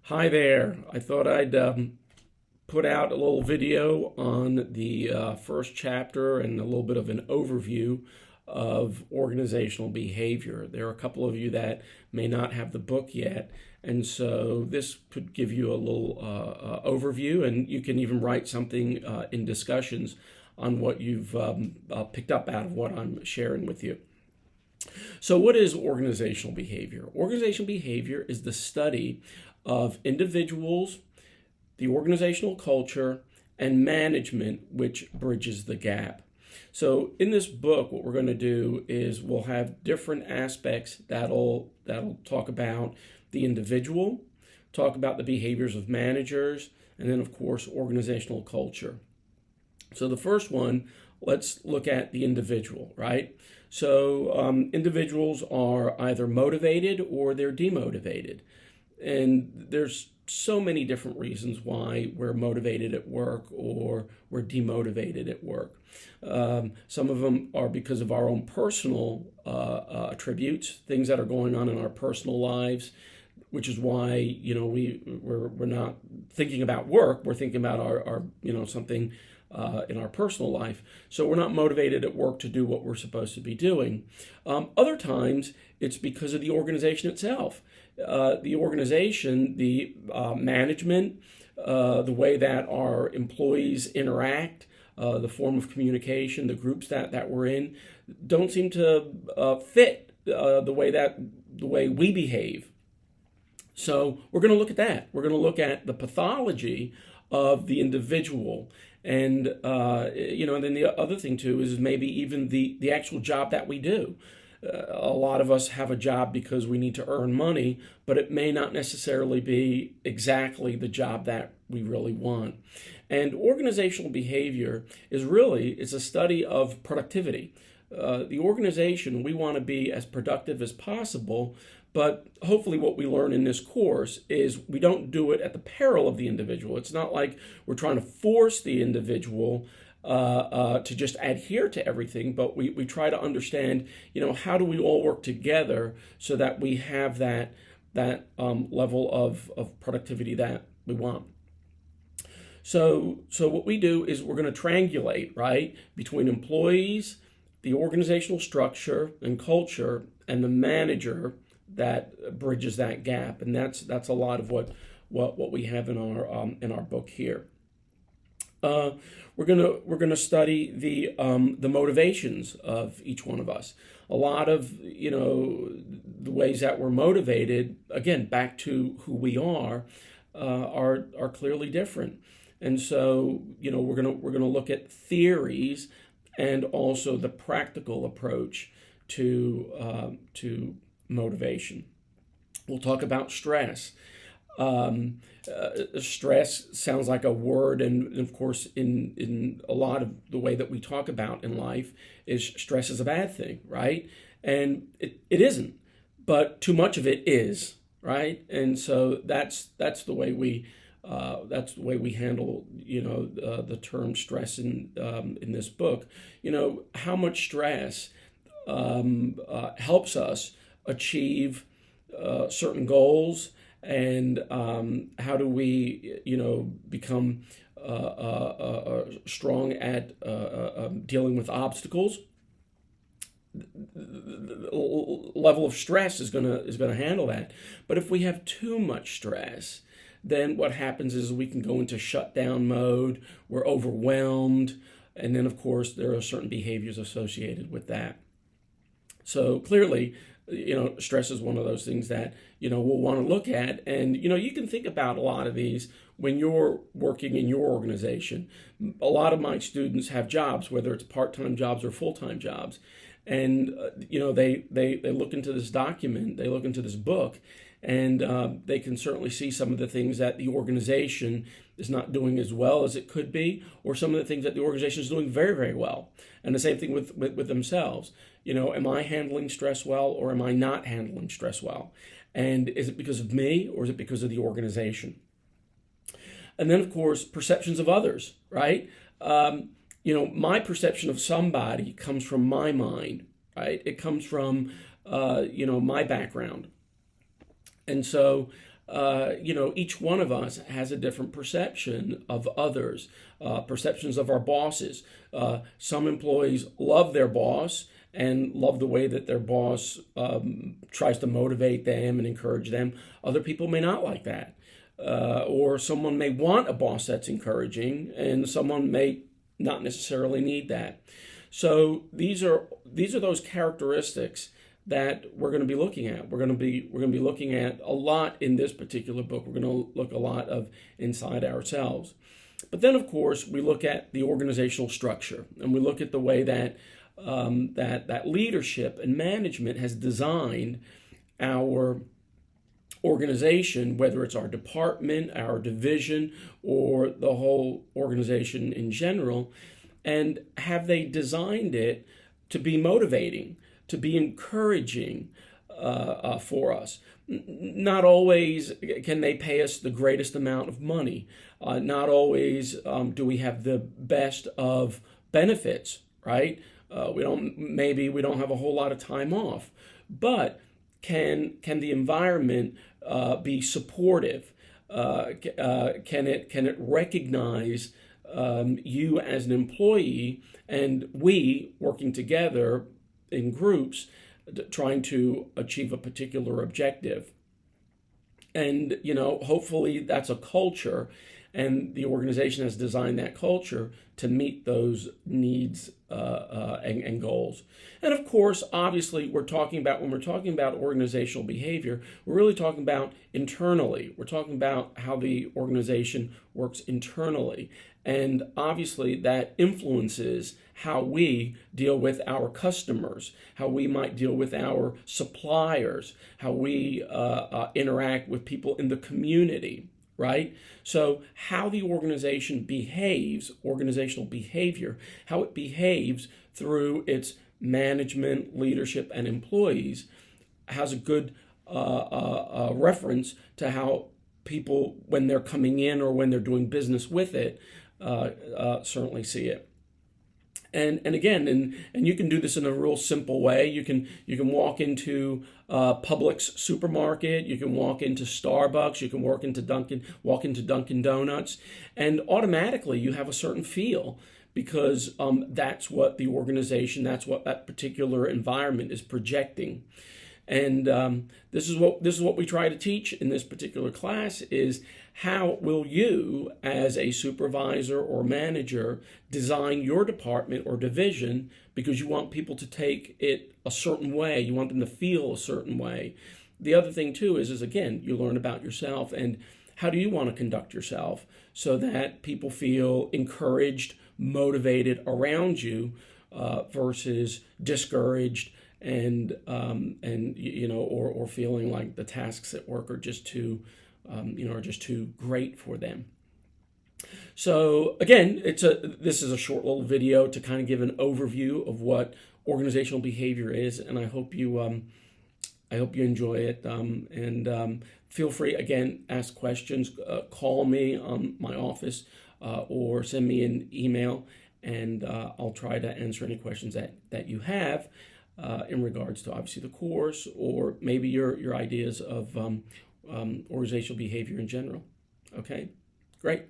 Hi there. I thought I'd put out a little video on the first chapter and a little bit of an overview of organizational behavior. There are a couple of you that may not have the book yet, and so this could give you a little overview, and you can even write something in discussions on what you've picked up out of what I'm sharing with you. So, what is organizational behavior? Organizational behavior is the study of individuals, the organizational culture, and management, which bridges the gap. So, in this book, what we're going to do is we'll have different aspects that'll talk about the individual, talk about the behaviors of managers, and then, of course, organizational culture. So, the first one, let's look at the individual, right? So individuals are either motivated or they're demotivated. And there's so many different reasons why we're motivated at work or we're demotivated at work. Some of them are because of our own personal attributes, things that are going on in our personal lives, which is why we're not thinking about work. We're thinking about our something in our personal life. So we're not motivated at work to do what we're supposed to be doing. Other times, it's because of the organization itself. The organization, the management, the way that our employees interact, the form of communication, the groups that we're in, don't seem to fit the way we behave. So we're going to look at that. We're going to look at the pathology of the individual. And, and then the other thing, too, is maybe even the actual job that we do. A lot of us have a job because we need to earn money, but it may not necessarily be exactly the job that we really want. And organizational behavior is a study of productivity. The organization, we want to be as productive as possible, but hopefully what we learn in this course is we don't do it at the peril of the individual. It's not like we're trying to force the individual to just adhere to everything, but we try to understand, how do we all work together so that we have that level of productivity that we want. So what we do is we're going to triangulate, right, between employees, the organizational structure and culture, and the manager that bridges that gap, and that's a lot of what we have in our book here. We're gonna study the motivations of each one of us. A lot of the ways that we're motivated, again, back to who we are clearly different, and so we're gonna look at theories and also the practical approach to motivation. We'll talk about stress. Stress sounds like a word, and of course, in a lot of the way that we talk about in life, is stress is a bad thing, right? And it isn't, but too much of it is, right? And so that's the way we handle the term stress in this book. How much stress helps us achieve certain goals, and how do we become strong at dealing with obstacles. The level of stress is gonna handle that. But if we have too much stress, then what happens is we can go into shutdown mode. We're overwhelmed, and then of course there are certain behaviors associated with that. So clearly, stress is one of those things that, we'll want to look at. And, you can think about a lot of these when you're working in your organization. A lot of my students have jobs, whether it's part-time jobs or full-time jobs. And, they look into this document, they look into this book, and they can certainly see some of the things that the organization is not doing as well as it could be, or some of the things that the organization is doing very, very well. And the same thing with themselves. Am I handling stress well, or am I not handling stress well? And is it because of me, or is it because of the organization? And then, of course, perceptions of others, right? My perception of somebody comes from my mind, right? It comes from, my background. And so each one of us has a different perception of others, perceptions of our bosses. Some employees love their boss and love the way that their boss tries to motivate them and encourage them. Other people may not like that. Or someone may want a boss that's encouraging, and someone may not necessarily need that. So these are those characteristics that we're going to be looking at. We're going to be looking at a lot in this particular book. We're going to look a lot of inside ourselves. But then, of course, we look at the organizational structure, and we look at the way that that leadership and management has designed our organization, whether it's our department, our division, or the whole organization in general, and have they designed it to be motivating, to be encouraging for us. Not always can they pay us the greatest amount of money. Not always do we have the best of benefits, right? We don't have a whole lot of time off, but can the environment be supportive? Can it recognize you as an employee, and we working together in groups trying to achieve a particular objective? And hopefully that's a culture, and the organization has designed that culture to meet those needs and goals. And of course, obviously, when we're talking about organizational behavior, we're really talking about internally. We're talking about how the organization works internally. And obviously, that influences how we deal with our customers, how we might deal with our suppliers, how we interact with people in the community, right? So how the organization behaves, organizational behavior, how it behaves through its management, leadership, and employees has a good reference to how people, when they're coming in or when they're doing business with it, certainly see it. And again, and you can do this in a real simple way. You can walk into Publix supermarket. You can walk into Starbucks. You can walk into Dunkin' Donuts, and automatically you have a certain feel, because that's what the organization, that's what that particular environment is projecting. And this is what we try to teach in this particular class is how will you, as a supervisor or manager, design your department or division, because you want people to take it a certain way. You want them to feel a certain way. The other thing too is again, you learn about yourself and how do you want to conduct yourself so that people feel encouraged, motivated around you versus discouraged and or feeling like the tasks at work are just too great for them. So again, this is a short little video to kind of give an overview of what organizational behavior is, and I hope you enjoy it. And feel free, again, ask questions, call me on my office, or send me an email, and I'll try to answer any questions that you have in regards to obviously the course, or maybe your ideas of organizational behavior in general. Okay, great.